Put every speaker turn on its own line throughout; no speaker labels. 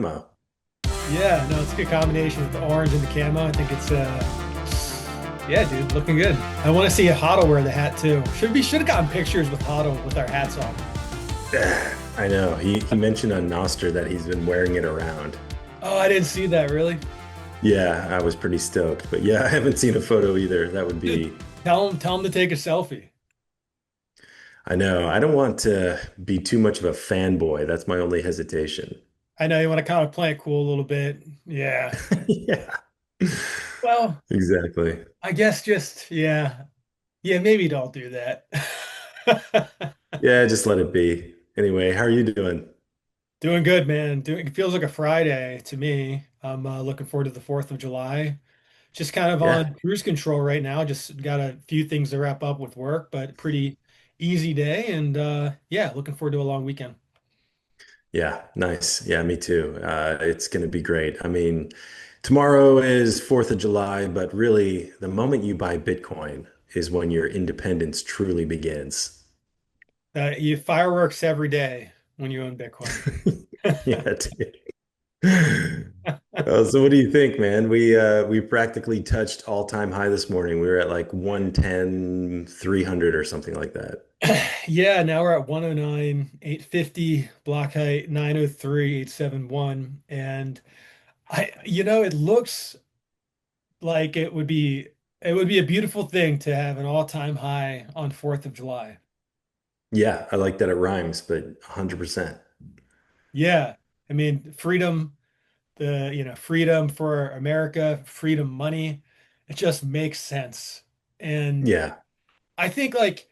camo.
Yeah, no, it's a good combination with the orange and the camo. I think it's yeah, dude, looking good. I want to see Huddle wear the hat too. Should have gotten pictures with Huddle with our hats on.
I know. He mentioned on Noster that he's been wearing it around.
Oh, I didn't see that really.
Yeah, I was pretty stoked. But yeah, I haven't seen a photo either. That would
Dude,
be,
tell him to take a selfie.
I know. I don't want to be too much of a fanboy. That's my only hesitation.
I know you want to kind of play it cool a little bit. Yeah.
Yeah,
Well,
exactly.
I guess just yeah, maybe don't do that.
Yeah, just let it be. Anyway, how are you doing?
Doing good, man. Doing it feels like a Friday to me. I'm looking forward to the 4th of July. Just kind of
Yeah.
on cruise control right now. Just got a few things to wrap up with work, but pretty easy day. And yeah, looking forward to a long weekend.
Yeah, nice. Yeah, me too. It's going to be great. I mean, tomorrow is 4th of July, but really, the moment you buy Bitcoin is when your independence truly begins.
You fireworks every day when you own Bitcoin.
Yeah, dude. So what do you think, man? We practically touched all-time high this morning. We were at like 110, 300 or something like that.
Yeah, now we're at 109, 850, block height 903, 871. And it looks like it would be a beautiful thing to have an all-time high on 4th of July.
Yeah, I like that it rhymes, but 100%.
Yeah. I mean, freedom for America, freedom money. It just makes sense. And
Yeah,
I think like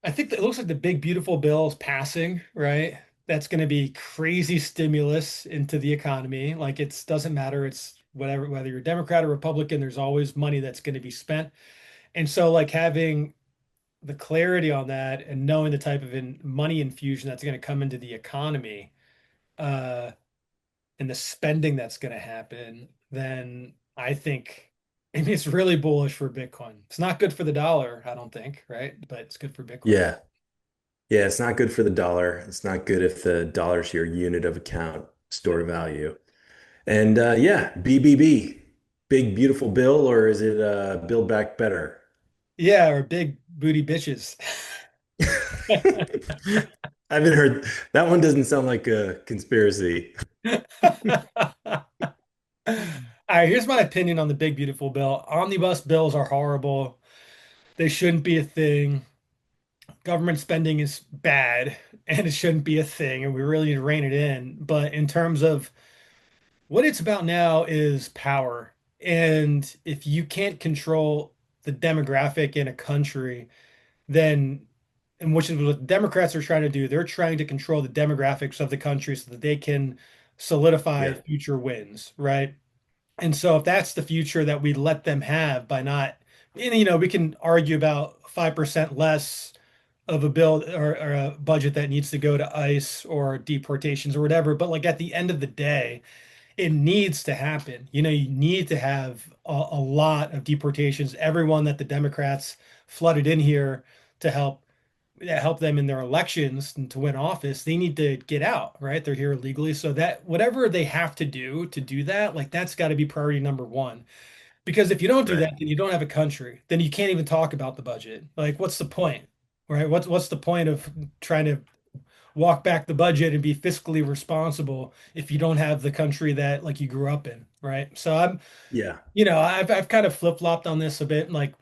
I think that it looks like the big beautiful bill is passing, right? That's going to be crazy stimulus into the economy. Like it doesn't matter. It's whatever, whether you're Democrat or Republican, there's always money that's going to be spent. And so like having the clarity on that and knowing the type of money infusion that's going to come into the economy, uh, and the spending that's going to happen, then I mean, it's really bullish for Bitcoin. It's not good for the dollar, I don't think, right? But it's good for Bitcoin.
yeah. Yeah, it's not good for the dollar. It's not good if the dollar's your unit of account, store of value. And yeah, BBB, big beautiful bill, or is it Build Back Better?
Yeah, or big booty bitches.
I haven't heard that one. Doesn't sound like a conspiracy.
All right, here's my opinion on the big beautiful bill. Omnibus bills are horrible. They shouldn't be a thing. Government spending is bad and it shouldn't be a thing, and we really need to rein it in. But in terms of what it's about now is power. And if you can't control the demographic in a country, then, and which is what Democrats are trying to do, they're trying to control the demographics of the country so that they can solidify
Yeah,
future wins, right? And so if that's the future that we let them have by not, and, we can argue about 5% less of a bill or a budget that needs to go to ICE or deportations or whatever. But like at the end of the day, it needs to happen. You need to have a lot of deportations. Everyone that the Democrats flooded in here to help them in their elections and to win office, they need to get out, right? They're here illegally. So that whatever they have to do that, like that's got to be priority number one. Because if you don't do
right.
that, then you don't have a country. Then you can't even talk about the budget. Like, what's the point? Right? What's the point of trying to walk back the budget and be fiscally responsible if you don't have the country that like you grew up in, right? So
Yeah,
I've kind of flip-flopped on this a bit. Like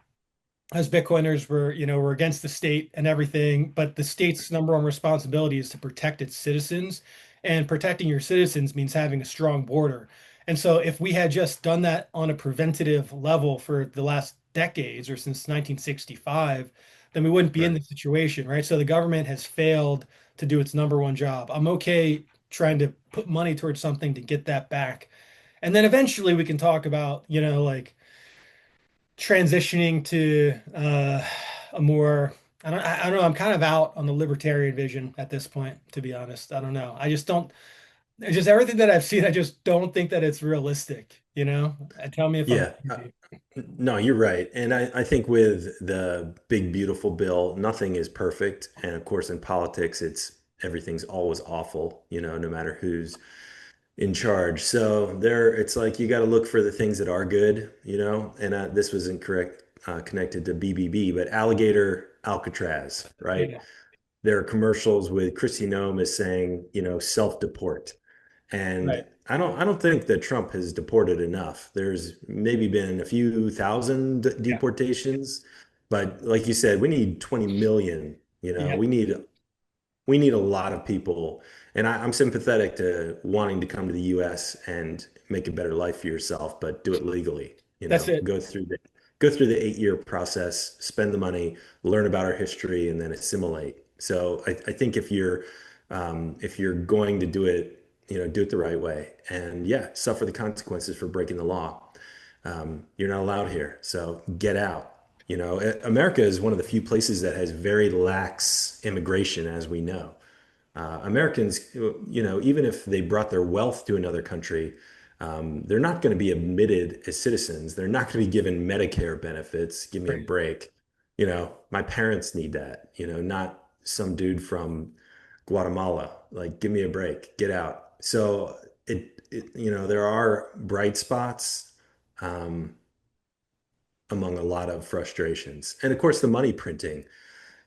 as Bitcoiners, we're against the state and everything, but the state's number one responsibility is to protect its citizens, and protecting your citizens means having a strong border. And so, if we had just done that on a preventative level for the last decades or since 1965, then we wouldn't be in
right.
this situation, right? So the government has failed to do its number one job. I'm okay trying to put money towards something to get that back, and then eventually we can talk about, like transitioning to a more I don't know. I'm kind of out on the libertarian vision at this point, to be honest. I don't know. I just don't. It's just everything that I've seen. I just don't think that it's realistic. And tell me if I'm
Yeah.
crazy.
No, you're right. And I think with the big, beautiful bill, nothing is perfect. And of course, in politics, everything's always awful, no matter who's in charge. So there, it's like you got to look for the things that are good, you know. And this was incorrect, connected to BBB, but alligator Alcatraz, right?
Yeah,
There are commercials with Chrissy Nome is saying, you know, self-deport. And
right.
I don't think that Trump has deported enough. There's maybe been a few thousand
Yeah,
deportations, but like you said, we need 20 million. You know,
yeah.
we need a lot of people. And I'm sympathetic to wanting to come to the US and make a better life for yourself, but do it legally. You
That's
know,
it.
go through the 8-year process, spend the money, learn about our history, and then assimilate. So I think if you're going to do it, you know, do it the right way. And yeah, suffer the consequences for breaking the law. You're not allowed here. So get out. You know, America is one of the few places that has very lax immigration, as we know. Americans, you know, even if they brought their wealth to another country, they're not going to be admitted as citizens. They're not going to be given Medicare benefits. Give me a
Right.
break. You know, my parents need that, you know, not some dude from Guatemala. Like, give me a break. Get out. So you know, there are bright spots. Um, among a lot of frustrations. And of course, the money printing,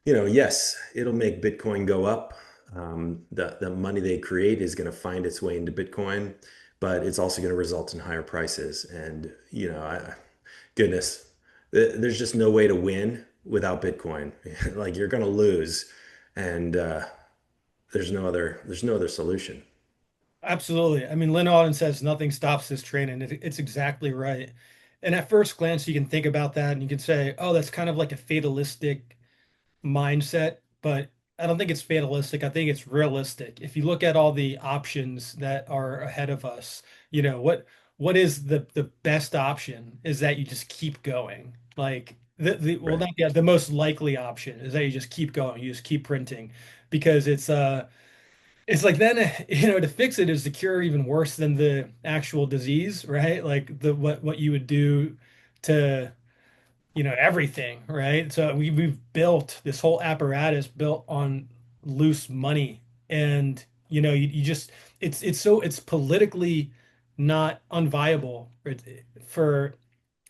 you know, yes, it'll make Bitcoin go up. The money they create is going to find its way into Bitcoin, but it's also going to result in higher prices. And, you know, goodness, there's just no way to win without Bitcoin. Like you're going to lose, and there's no other solution.
Absolutely. I mean, Lynn Auden says nothing stops this train, and it's exactly right. And at first glance, you can think about that and you can say, oh, that's kind of like a fatalistic mindset, but I don't think it's fatalistic. I think it's realistic. If you look at all the options that are ahead of us, what is the best option is that you just keep going. Like the well,
Right.
not the most likely option is that you just keep going, you just keep printing because it's like then to fix it is the cure even worse than the actual disease, right? Like the what you would do to everything, right? So we've built this whole apparatus built on loose money, and you just it's politically not unviable for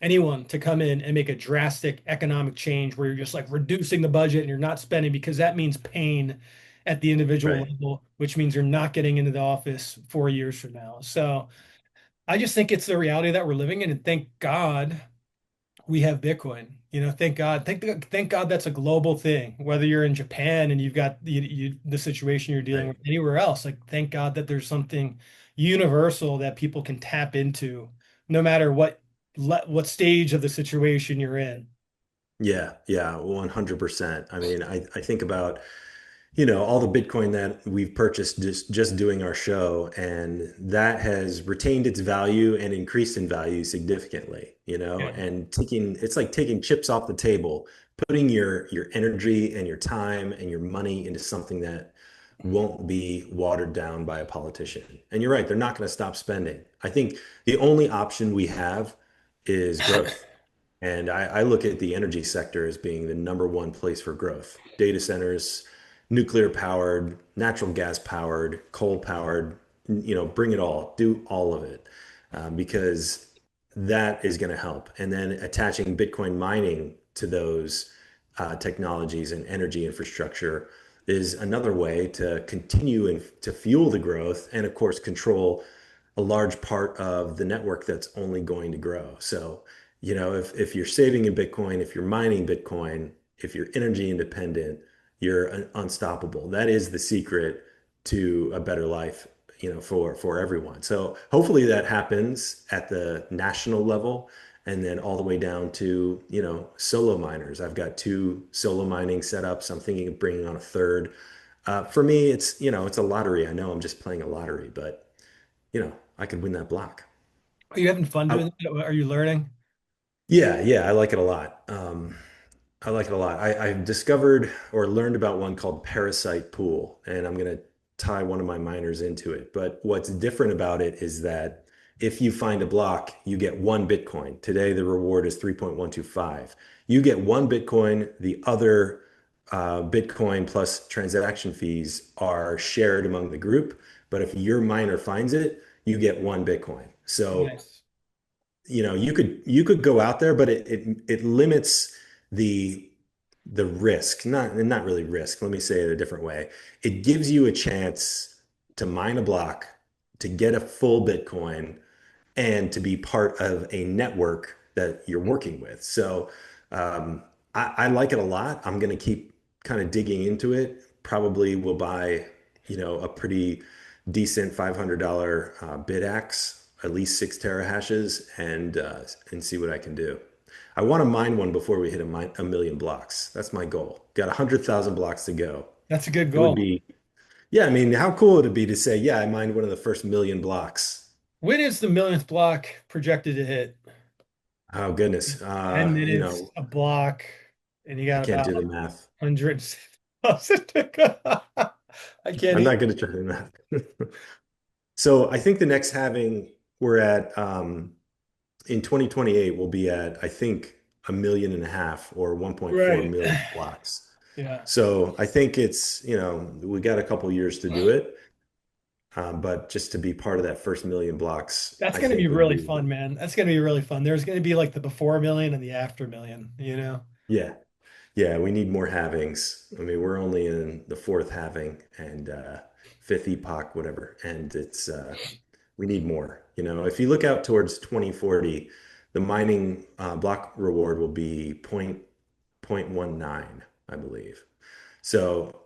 anyone to come in and make a drastic economic change where you're just like reducing the budget and you're not spending because that means pain at the individual
Right.
level, which means you're not getting into the office 4 years from now. So I just think it's the reality that we're living in, and thank God we have Bitcoin. Thank God. Thank God that's a global thing. Whether you're in Japan and you've got the situation you're dealing
Right.
with anywhere else, like thank God that there's something universal that people can tap into, no matter what stage of the situation you're in.
Yeah. Yeah. 100%. I mean, I think about, you know, all the Bitcoin that we've purchased just doing our show, and that has retained its value and increased in value significantly, you know,
Yeah.
and it's like taking chips off the table, putting your energy and your time and your money into something that won't be watered down by a politician. And you're right, they're not going to stop spending. I think the only option we have is growth. And I look at the energy sector as being the number one place for growth. Data centers, nuclear powered, natural gas powered, coal powered, you know, bring it all, do all of it, because that is going to help. And then attaching Bitcoin mining to those technologies and energy infrastructure is another way to continue and to fuel the growth and, of course, control a large part of the network that's only going to grow. So, you know, if you're saving in Bitcoin, if you're mining Bitcoin, if you're energy independent, you're unstoppable. That is the secret to a better life, you know, for everyone. So hopefully that happens at the national level and then all the way down to, you know, solo miners. I've got two solo mining setups. I'm thinking of bringing on a third. For me, it's, you know, it's a lottery. I know I'm just playing a lottery, but you know, I could win that block.
Are you having fun
I,
doing it? Are you learning?
yeah, yeah, I like it a lot. I like it a lot. I've discovered or learned about one called Parasite Pool, and I'm going to tie one of my miners into it. But what's different about it is that if you find a block, you get one Bitcoin. Today, the reward is 3.125. You get one Bitcoin. The other Bitcoin plus transaction fees are shared among the group. But if your miner finds it, you get one Bitcoin. So
Nice.
you could go out there, but it limits the the risk, not really risk. Let me say it a different way. It gives you a chance to mine a block, to get a full Bitcoin, and to be part of a network that you're working with. So um, I like it a lot. I'm going to keep kind of digging into it. Probably will buy, a pretty decent $500 bid axe, at least 6 terahashes, and see what I can do. I want to mine one before we hit a million blocks. That's my goal. Got 100,000 blocks to go.
That's a good
It would
goal.
be, yeah, I mean, how cool would it be to say, yeah, I mined one of the first million blocks.
When is the millionth block projected to hit?
Oh goodness.
10 minutes a block, and you
I
got
can't
about
do the math.
100,000 to go. I can't
I'm
even.
not going to try the math. So I think the next halving we're at in 2028 we'll be at I think a million and a half or 1.4
Right.
million blocks.
Yeah.
So I think we got a couple years to do it, but just to be part of that first million blocks,
That's
I
going to be
think would
really
be
fun, man. That's going to be really fun. There's going to be like the before million and the after million, you know?
yeah. Yeah, we need more halvings. I mean, we're only in the fourth halving and fifth epoch, whatever, and it's we need more. If you look out towards 2040, the mining block reward will be 0.19, I believe. So,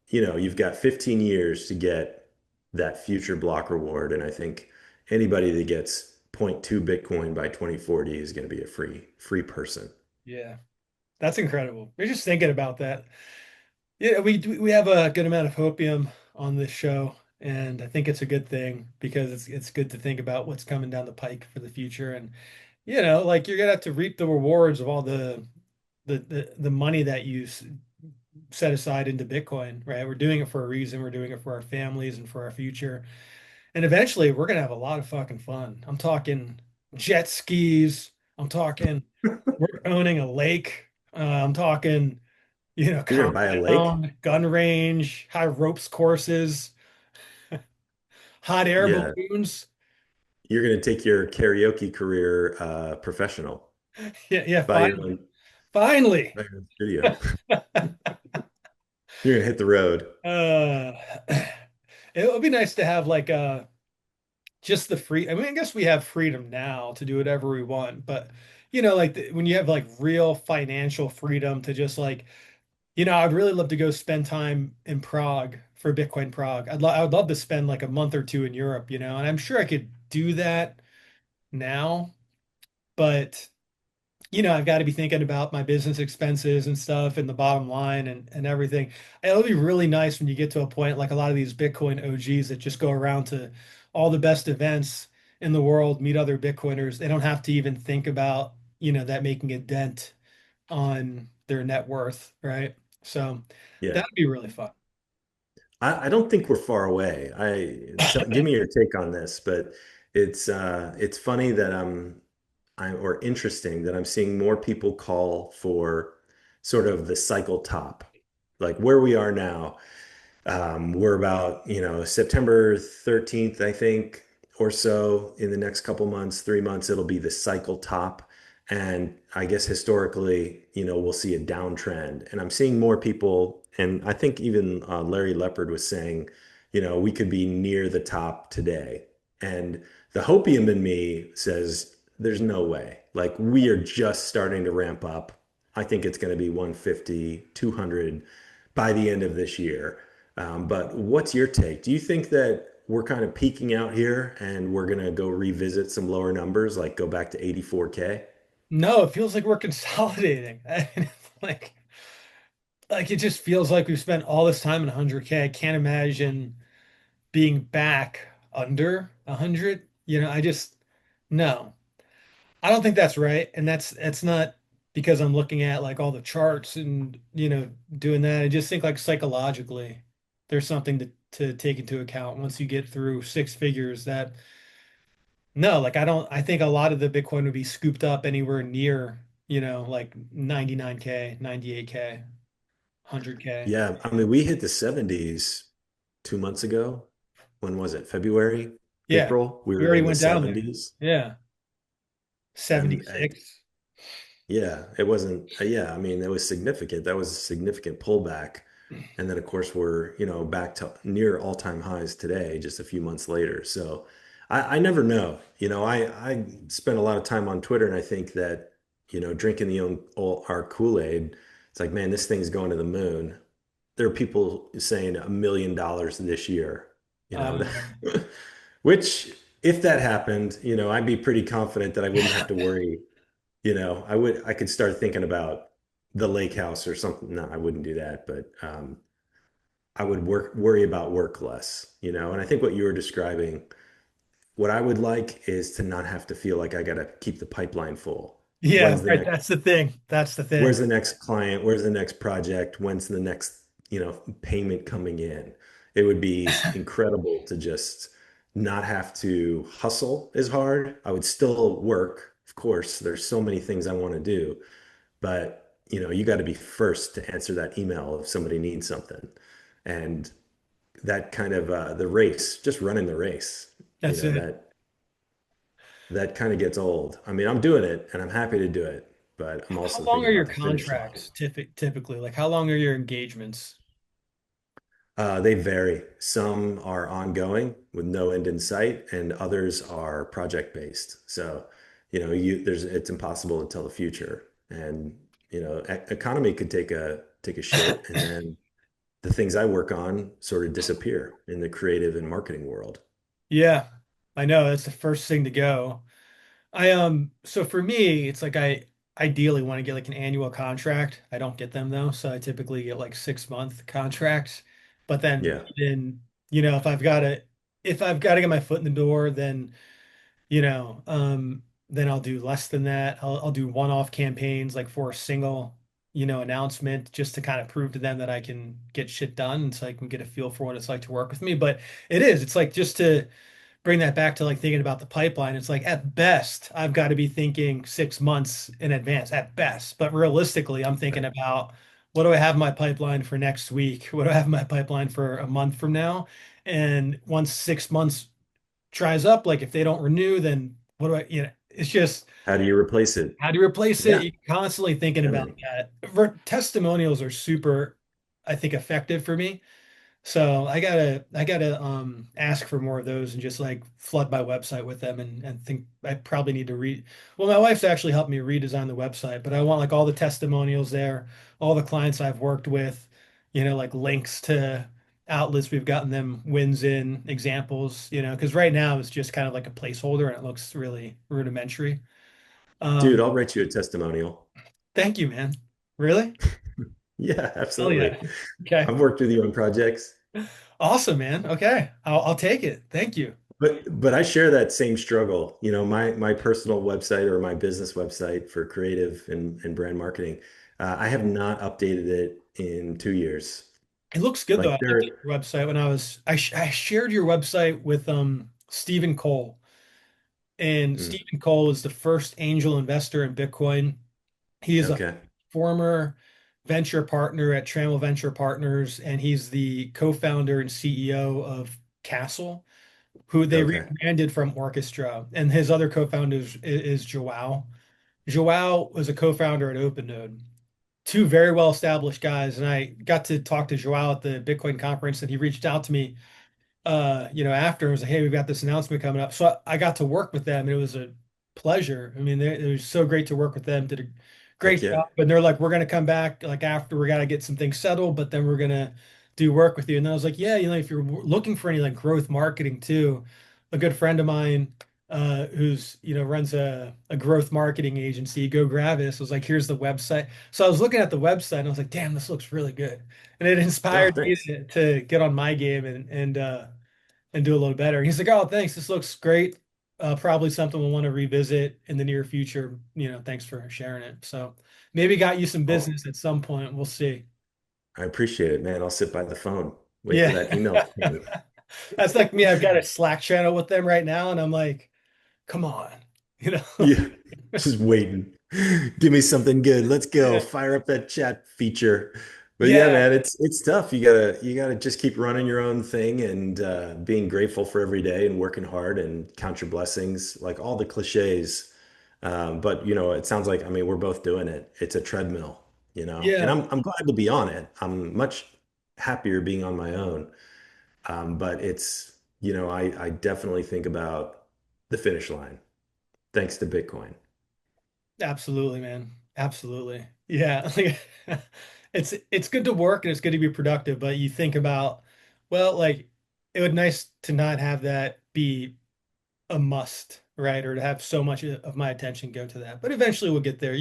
you've got 15 years to get that future block reward, and I think anybody that gets zero point 0.2 Bitcoin by 2040 is going to be a free person.
Yeah. That's incredible. We're just thinking about that. Yeah, we have a good amount of hopium on this show, and I think it's a good thing because it's good to think about what's coming down the pike for the future. And like you're gonna have to reap the rewards of all the money that set aside into Bitcoin, right? We're doing it for a reason. We're doing it for our families and for our future. And eventually we're gonna have a lot of fucking fun. I'm talking jet skis. I'm talking we're owning a lake. I'm talking
You're going to buy a lake?
compound, gun range, high ropes courses, hot air
Yeah,
balloons.
you're going to take your karaoke career professional.
Yeah, yeah,
Buy your
finally.
own,
Finally.
buy your own studio. You're going to hit the road.
Uh, it would be nice to have like just the free. I mean, I guess we have freedom now to do whatever we want, but like when you have like real financial freedom to just like, I'd really love to go spend time in Prague for Bitcoin Prague. I would love to spend like a month or two in Europe, and I'm sure I could do that now, but I've got to be thinking about my business expenses and stuff and the bottom line and everything. It'll be really nice when you get to a point like a lot of these Bitcoin OGs that just go around to all the best events in the world, meet other Bitcoiners. They don't have to even think about, that making a dent on their net worth, right? So
Yeah.
that'd be really fun.
I don't think we're far away. Give me your take on this, but it's funny that or interesting that I'm seeing more people call for sort of the cycle top, like where we are now. We're about, September 13th, I think, or so in the next couple months, 3 months, it'll be the cycle top. And I guess historically, we'll see a downtrend. And I'm seeing more people, and I think even Larry Leopard was saying, we could be near the top today. And the hopium in me says, there's no way. Like we are just starting to ramp up. I think it's going to be 150, 200 by the end of this year. But what's your take? Do you think that we're kind of peaking out here and we're going to go revisit some lower numbers, like go back to 84K?
No, it feels like we're consolidating. Like it just feels like we've spent all this time in 100K. I can't imagine being back under 100. I just no. I don't think that's right. And that's not because I'm looking at like all the charts and doing that. I just think like psychologically there's something to take into account once you get through six figures that no, like I think a lot of the Bitcoin would be scooped up anywhere near, like 99K, 98K, 100K.
Yeah, I mean, we hit the 70s 2 months ago. When was it? February?
Yeah.
April. We
We
were
already
in the
went down there.
70s.
Yeah.
And
76.
yeah, it wasn't, yeah, I mean, it was significant. That was a significant pullback. And then, of course, we're, back to near all-time highs today, just a few months later. So I never know. I spend a lot of time on Twitter, and I think that, drinking our Kool-Aid, it's like, man, this thing's going to the moon. There are people saying $1 million this year, you know,
Um,
which if that happened, I'd be pretty confident that I wouldn't have to worry. I could start thinking about the lake house or something. No, I wouldn't do that, but I would worry about work less. And I think what you were describing, what I would like is to not have to feel like I got to keep the pipeline full.
yeah,
When's the
right.
next,
That's the thing. That's the
where's
thing.
the next client? Where's the next project? When's the next, payment coming in? It would be incredible to just not have to hustle as hard. I would still work. Of course, there's so many things I want to do, but you got to be first to answer that email if somebody needs something. And that kind of the race, just running the race,
That's it.
that kind of gets old. I mean, I'm doing it and I'm happy to do it, but I'm
How
also
long
thinking
are your
about the finish line.
contracts typically? Like, how long are your engagements?
They vary. Some are ongoing with no end in sight, and others are project based. So, it's impossible to tell the future. And, economy could take a shit, and then the things I work on sort of disappear in the creative and marketing world.
Yeah, I know that's the first thing to go. So for me, it's like I ideally want to get like an annual contract. I don't get them though, so I typically get like 6 month contracts. But then
Yeah.
if I've got to get my foot in the door, then you know, then I'll do less than that. I'll do one-off campaigns like for a single, announcement just to kind of prove to them that I can get shit done and so I can get a feel for what it's like to work with me. But it's like just to bring that back to like thinking about the pipeline. It's like at best, I've got to be thinking 6 months in advance at best. But realistically, I'm thinking
Right.
about what do I have in my pipeline for next week? What do I have in my pipeline for a month from now? And once 6 months dries up, like if they don't renew, then what do it's just
How do you replace it?
how do you replace it?
Yeah.
You're constantly thinking
Yeah,
about
man.
that. Testimonials are super, I think, effective for me. So I gotta ask for more of those and just like flood my website with them and think I probably need to read. Well, my wife's actually helped me redesign the website, but I want like all the testimonials there, all the clients I've worked with, like links to outlets we've gotten them wins in, examples, because right now it's just kind of like a placeholder and it looks really rudimentary.
Dude,
Um,
I'll write you a testimonial.
Thank you, man. Really?
Yeah,
Oh yeah.
absolutely.
Okay.
I've worked with you on projects.
Awesome, man. Okay. I'll take it. Thank you.
But I share that same struggle. My personal website or my business website for creative and brand marketing, I have not updated it in 2 years.
It looks good though.
Like
I looked at
there,
your website when I shared your website with Stephen Cole. And
Hmm,
Stephen Cole is the first angel investor in Bitcoin. He is a
okay,
former venture partner at Trammell Venture Partners, and he's the co-founder and CEO of Castle, who they
okay,
rebranded from Orchestra. And his other co-founder is Joao. Joao was a co-founder at OpenNode. Two very well-established guys, and I got to talk to Joao at the Bitcoin conference, and he reached out to me after. It was like, hey, we've got this announcement coming up. So I got to work with them. And it was a pleasure. I mean, it was so great to work with them. Did a
heck
great
yeah.
job. And they're like, we're going to come back like after we got to get some things settled, but then we're going to do work with you. And then I was like, yeah, if you're looking for any like growth marketing too, a good friend of mine who's runs a growth marketing agency, go grab it. So I was like, here's the website. So I was looking at the website and I was like, damn, this looks really good. And it
Oh,
inspired me
thanks.
to get on my game and do a little better. And he's like, "Oh, thanks. This looks great. Probably something we'll want to revisit in the near future. Thanks for sharing it." So maybe got you some
Oh,
business at some point. We'll see.
I appreciate it, man. I'll sit by the phone, wait for
Yeah.
that email to come in.
That's like me. I've got a Slack channel with them right now, and I'm like, come on, you know?
Yeah, just waiting. Give me something good. Let's go.
Yeah.
Fire up that chat feature. But yeah,
Yeah,
man, it's tough. You gotta just keep running your own thing and being grateful for every day and working hard and count your blessings, like all the cliches. But it sounds like I mean we're both doing it. It's a treadmill, and
yeah,
I'm glad to be on it. I'm much happier being on my own. But I definitely think about the finish line, thanks to Bitcoin.
absolutely, man. Absolutely. Yeah. Like, it's good to work and it's good to be productive, but you think about, well, like it would nice to not have that be a must, right? Or to have so much of my attention go to that. But eventually we'll get there.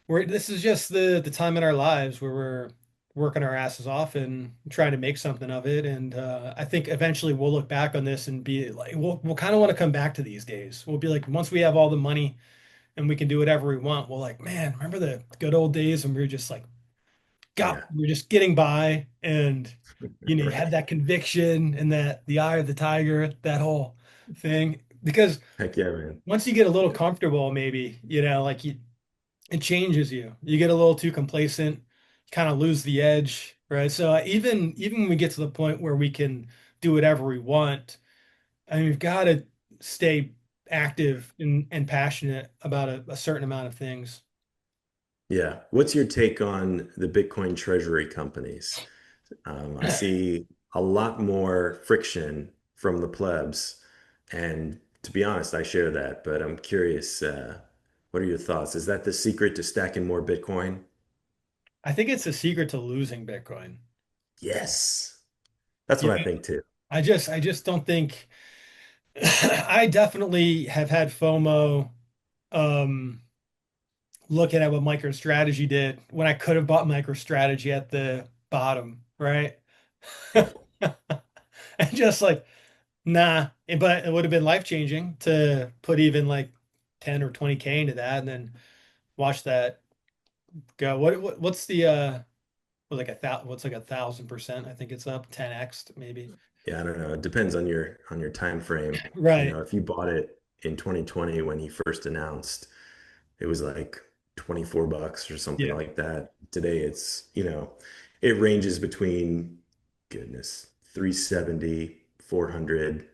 We're this is just the time in our lives where we're working our asses off and trying to make something of it. And I think eventually we'll look back on this and be like, we'll kind of want to come back to these days. We'll be like, once we have all the money and we can do whatever we want, we'll like, man, remember the good old days when we were just like,
Yeah,
we were just getting by and you had
right.
that conviction and that the eye of the tiger, that whole thing. Because
Heck yeah, man.
once you get a little comfortable, maybe, like it changes you. You get a little too complacent, kind of lose the edge, right? So even when we get to the point where we can do whatever we want, I mean, we've got to stay active and passionate about a certain amount of things.
Yeah. What's your take on the Bitcoin treasury companies? I see a lot more friction from the plebs. And to be honest, I share that, but I'm curious, what are your thoughts? Is that the secret to stacking more Bitcoin?
I think it's a secret to losing Bitcoin.
Yes. That's
Yeah,
what I think too.
I just don't think I definitely have had FOMO um looking at what MicroStrategy did when I could have bought MicroStrategy at the bottom, right?
Yep.
And just like, nah, but it would have been life changing to put even like 10 or 20K into that and then watch that go. What's the what's like 1,000%? I think it's up 10x maybe.
Yeah, I don't know. It depends on your time frame.
Right.
If you bought it in 2020 when he first announced, it was like $24 or something
Yeah.
like that. Today it ranges between goodness, 370, 400.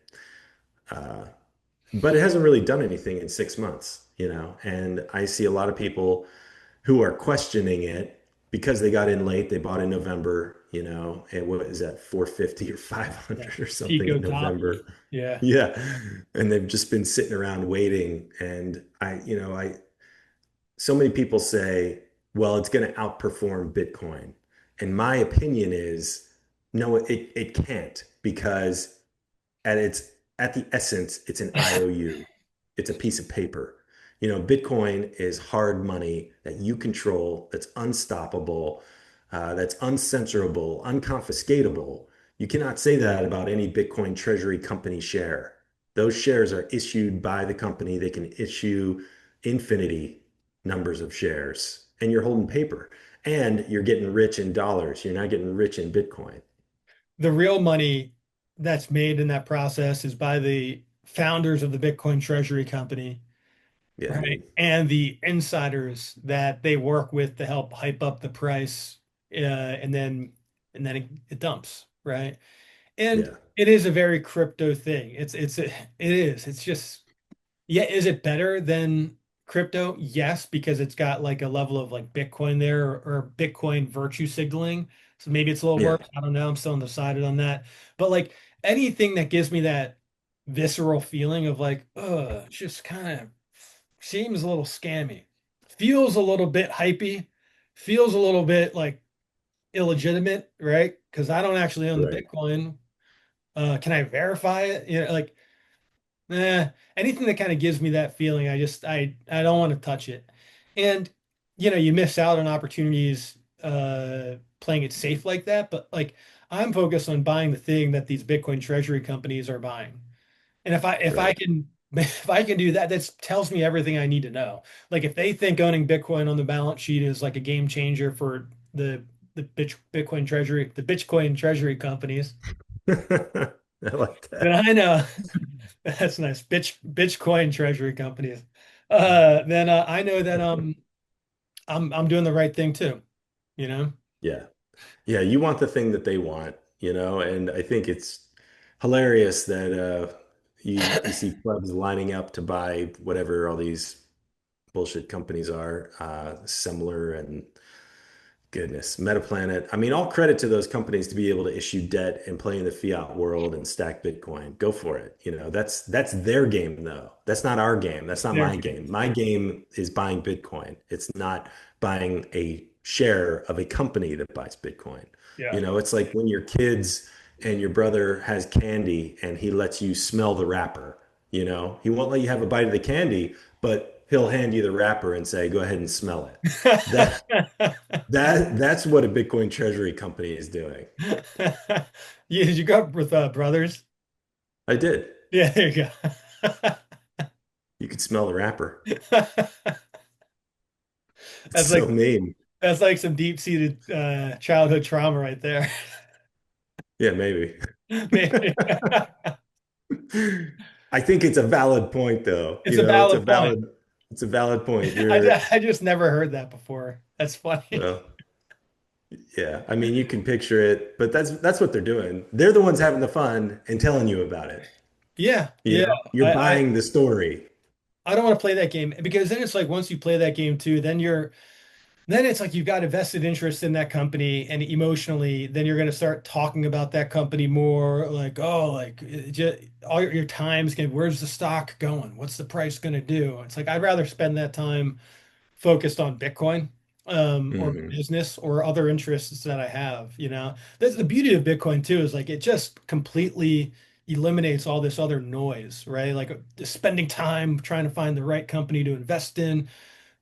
Uh, but it hasn't really done anything in 6 months. And I see a lot of people who are questioning it because they got in late. They bought in November, and what is that, 450 or
Yeah.
500 or something
Pico
in
top.
November?
Yeah.
Yeah. And they've just been sitting around waiting. And so many people say, well, it's going to outperform Bitcoin. And my opinion is, no, it can't because at its at the essence, it's an IOU. It's a piece of paper. Bitcoin is hard money that you control, that's unstoppable, that's uncensorable, unconfiscatable. You cannot say that about any Bitcoin treasury company share. Those shares are issued by the company. They can issue infinity numbers of shares, and you're holding paper. And you're getting rich in dollars. You're not getting rich in Bitcoin.
The real money that's made in that process is by the founders of the Bitcoin Treasury Company,
Yeah, I
right?
mean,
And the insiders that they work with to help hype up the price, and then it dumps, right? And
yeah,
it is a very crypto thing. It is. It's just yeah, is it better than crypto? Yes, because it's got like a level of like Bitcoin there or Bitcoin virtue signaling. So maybe it's a little
yeah,
worse. I don't know. I'm still undecided on that. But like anything that gives me that visceral feeling of like, it's just kind of seems a little scammy, feels a little bit hypey, feels a little bit like illegitimate, right? Because I don't actually own the
right.
Bitcoin. Can I verify it? Like anything that kind of gives me that feeling, I don't want to touch it. And you miss out on opportunities playing it safe like that, but like I'm focused on buying the thing that these Bitcoin treasury companies are buying. And if I
Right.
can if I can do that, that tells me everything I need to know. Like if they think owning Bitcoin on the balance sheet is like a game changer for the Bitcoin treasury companies,
I like
then
that.
I know. That's nice. Bitcoin treasury companies. Then I know that I'm doing the right thing too. you know?
Yeah. Yeah, you want the thing that they want, and I think it's hilarious that you see clubs lining up to buy whatever all these bullshit companies are, similar and goodness, Metaplanet. I mean, all credit to those companies to be able to issue debt and play in the fiat world and stack Bitcoin. Go for it. That's their game though. That's not our game. That's not
There
my
you
game. My game is buying Bitcoin. It's not buying a share of a company that buys Bitcoin.
Yeah.
It's like when your kids and your brother has candy and he lets you smell the wrapper. He won't let you have a bite of the candy, but he'll hand you the wrapper and say, "Go ahead and smell it." That that's what a Bitcoin treasury company is doing.
Yeah, did you go up with brothers?
I did.
Yeah, there you go.
You could smell the wrapper. It's
That's
so
like
mean.
that's like some deep-seated childhood trauma right there.
Yeah, maybe.
Maybe.
I think it's a valid point though.
It's a valid point.
It's a valid point.
I just never heard that before. That's funny.
Well, yeah. I mean, you can picture it, but that's what they're doing. They're the ones having the fun and telling you about it.
Yeah, yeah.
You're
I,
buying the story.
I don't want to play that game because then it's like once you play that game too, then it's like you've got a vested interest in that company and emotionally, then you're going to start talking about that company more like, oh, like just, all your time's going, where's the stock going? What's the price going to do? It's like I'd rather spend that time focused on Bitcoin or
Hmm.
business or other interests that I have, you know. That's the beauty of Bitcoin too, is like it just completely eliminates all this other noise, right? Like spending time trying to find the right company to invest in,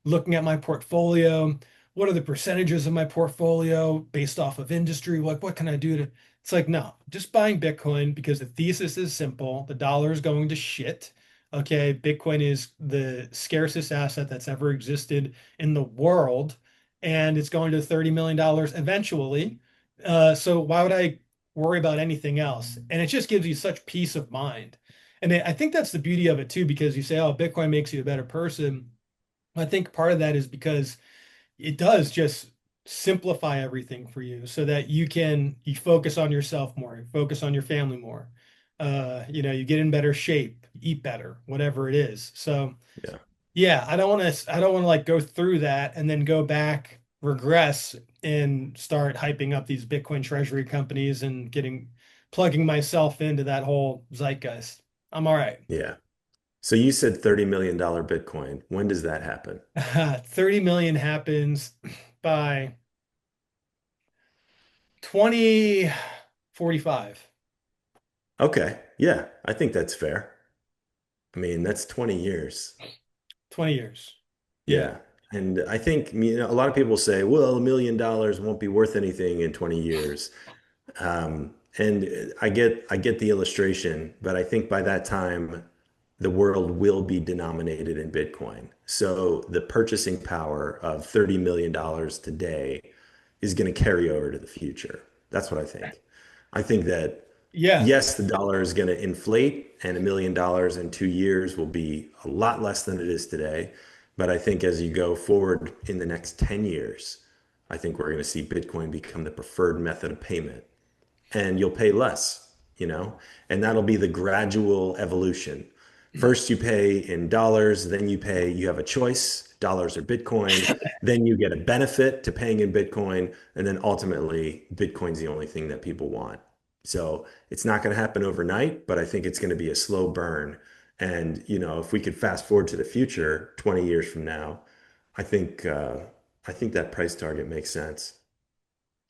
looking at my portfolio. What are the percentages of my portfolio based off of industry? Like, what can I do to? It's like, no, just buying Bitcoin because the thesis is simple. The dollar is going to shit. Okay. Bitcoin is the scarcest asset that's ever existed in the world, and it's going to $30 million eventually. So why would I worry about anything else? And it just gives you such peace of mind. And I think that's the beauty of it too, because you say, oh, Bitcoin makes you a better person. I think part of that is because it does just simplify everything for you so that you focus on yourself more, you focus on your family more. You get in better shape, eat better, whatever it is. So
Yeah.
yeah, I don't want to like go through that and then go back, regress and start hyping up these Bitcoin treasury companies and plugging myself into that whole zeitgeist. I'm all right.
Yeah. So you said $30 million Bitcoin. When does that happen?
30 million happens by 2045.
Okay. Yeah, I think that's fair. I mean, that's 20 years.
20 years. Yeah.
Yeah. And I think, a lot of people say, well, $1 million won't be worth anything in 20 years. And I get the illustration, but I think by that time, the world will be denominated in Bitcoin. So the purchasing power of $30 million today is going to carry over to the future. That's what I think. I think that
Yeah.
yes, the dollar is going to inflate, and $1 million in 2 years will be a lot less than it is today. But I think as you go forward in the next 10 years, I think we're going to see Bitcoin become the preferred method of payment, and you'll pay less, and that'll be the gradual evolution. First, you pay in dollars, then you have a choice, dollars or Bitcoin, then you get a benefit to paying in Bitcoin, and then ultimately, Bitcoin's the only thing that people want. So it's not going to happen overnight, but I think it's going to be a slow burn. And, if we could fast forward to the future, 20 years from now, I think, uh, I think that price target makes sense.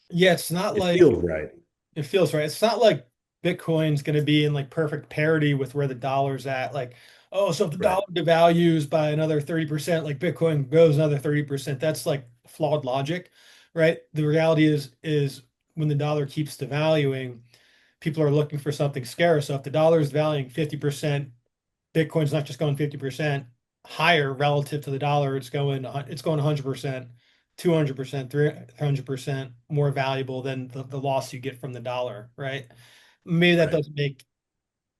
Yeah, it's not
It
like
feels right.
it feels right. It's not like Bitcoin's going to be in like perfect parity with where the dollar's at. Like, oh, so if the
Right.
dollar devalues by another 30%, like Bitcoin goes another 30%. That's like flawed logic, right? The reality is when the dollar keeps devaluing, people are looking for something scarce. So if the dollar is valuing 50%, Bitcoin's not just going 50% higher relative to the dollar. It's going 100%, 200%, 300% more valuable than the loss you get from the dollar, right? Maybe that
Right.
doesn't make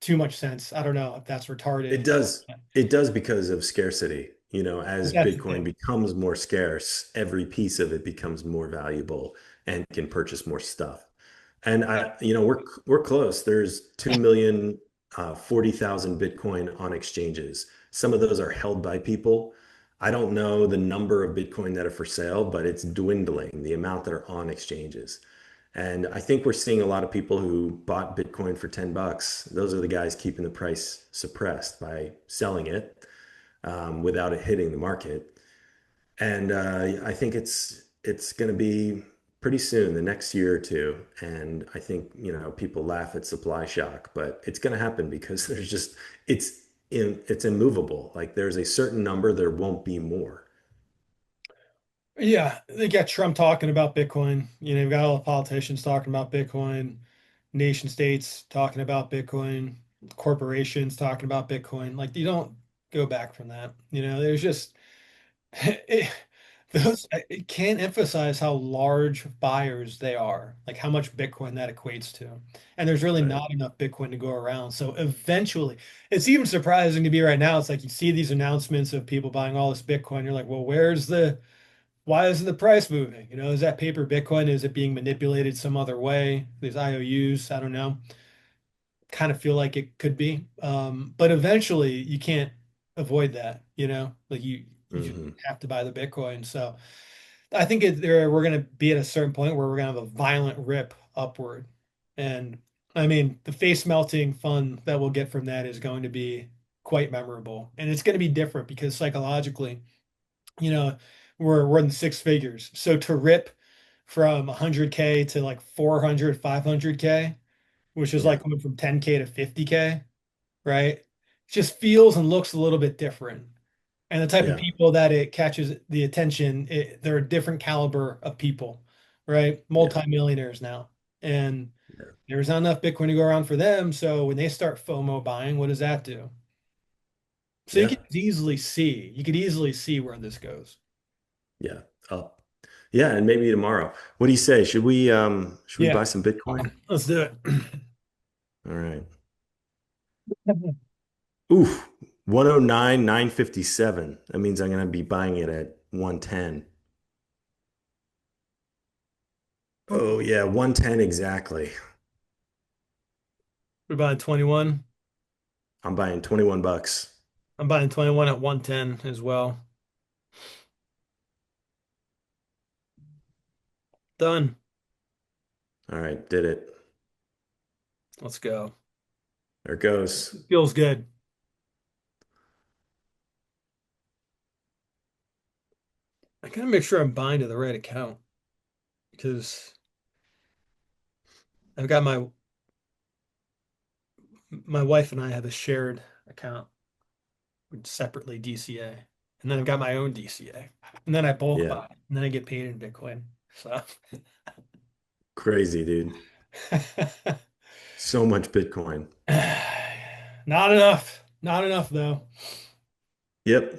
too much sense. I don't know if that's
It
retarded.
does. It does because of scarcity. as
That's the
Bitcoin
thing.
becomes more scarce, every piece of it becomes more valuable and can purchase more stuff. And we're close. There's 2 million, 40,000 Bitcoin on exchanges. Some of those are held by people. I don't know the number of Bitcoin that are for sale, but it's dwindling, the amount that are on exchanges. And I think we're seeing a lot of people who bought Bitcoin for 10 bucks. Those are the guys keeping the price suppressed by selling it without it hitting the market. And I think it's going to be pretty soon, the next year or two. And I think, people laugh at supply shock, but it's going to happen because it's immovable. Like there's a certain number, there won't be more.
Yeah, they got Trump talking about Bitcoin. You've got all the politicians talking about Bitcoin, nation states talking about Bitcoin, corporations talking about Bitcoin. Like you don't go back from that. There's just it, I can't emphasize how large buyers they are, like how much Bitcoin that equates to. And there's really
Right.
not enough Bitcoin to go around. So eventually, it's even surprising to be right now. It's like you see these announcements of people buying all this Bitcoin. You're like, well, why isn't the price moving? Is that paper Bitcoin? Is it being manipulated some other way? These IOUs, I don't know. Kind of feel like it could be. But eventually you can't avoid that, like you just
Hmm.
have to buy the Bitcoin. So I think we're going to be at a certain point where we're going to have a violent rip upward. And I mean, the face melting fun that we'll get from that is going to be quite memorable. And it's going to be different because psychologically, you know, we're in six figures. So to rip from 100K to like 400, 500K, which is
Yeah.
like coming from 10K to 50K, right? It just feels and looks a little bit different. And the type of
Yeah.
people that it catches the attention, they're a different caliber of people, right?
Yeah.
Multimillionaires now. And
Yeah.
there's not enough Bitcoin to go around for them. So when they start FOMO buying, what does that do? So
Yeah.
you could easily see where this goes.
Yeah. Up. Yeah. And maybe tomorrow. What do you say? Should we
Yeah,
buy some Bitcoin?
let's do it.
All right. Oof. 109,957. That means I'm going to be buying it at 110. Oh yeah, 110 exactly.
We're buying 21.
I'm buying 21 bucks.
I'm buying 21 at 110 as well. Done.
All right, did it.
Let's go.
There it goes.
Feels good. I gotta make sure I'm buying to the right account because I've got my wife and I have a shared account with separately DCA. And then I've got my own DCA. And then I bulk
Yeah,
buy. And then I get paid in Bitcoin. So
crazy, dude. So much Bitcoin.
not enough. Not enough though.
Yep.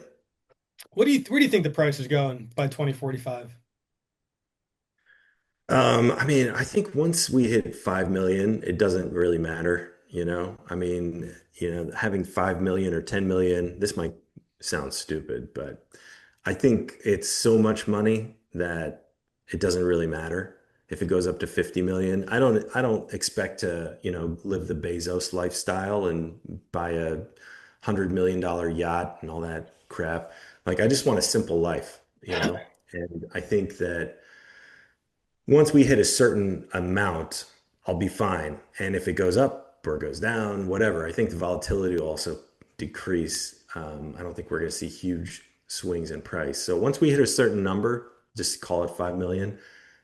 Where do you think the price is going by 2045?
I mean, I think once we hit 5 million, it doesn't really matter, I mean, having 5 million or 10 million, this might sound stupid, but I think it's so much money that it doesn't really matter if it goes up to 50 million. I don't expect to, live the Bezos lifestyle and buy a $100 million yacht and all that crap. Like I just want a simple life, And I think that once we hit a certain amount, I'll be fine. And if it goes up or goes down, whatever, I think the volatility will also decrease. I don't think we're going to see huge swings in price. So once we hit a certain number, just call it 5 million.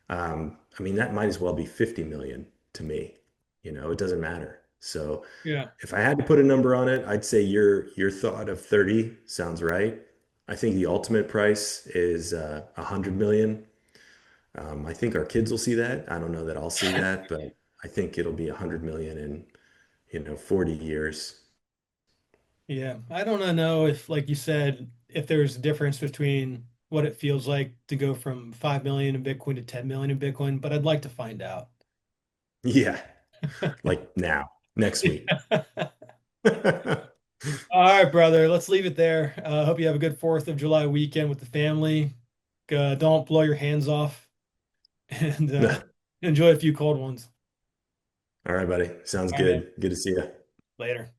I mean, that might as well be 50 million to me. It doesn't matter. So
Yeah.
if I had to put a number on it, I'd say your thought of 30 sounds right. I think the ultimate price is 100 million. I think our kids will see that. I don't know that I'll see that, but I think it'll be 100 million in, 40 years.
Yeah. I don't know if, like you said, if there's a difference between what it feels like to go from 5 million in Bitcoin to 10 million in Bitcoin, but I'd like to find out.
Yeah, like now, next week.
All right, brother. Let's leave it there. Hope you have a good 4th of July weekend with the family. Don't blow your hands off and enjoy a few cold ones.
All right, buddy. Sounds
All right, man.
good. Good to see you.
Later.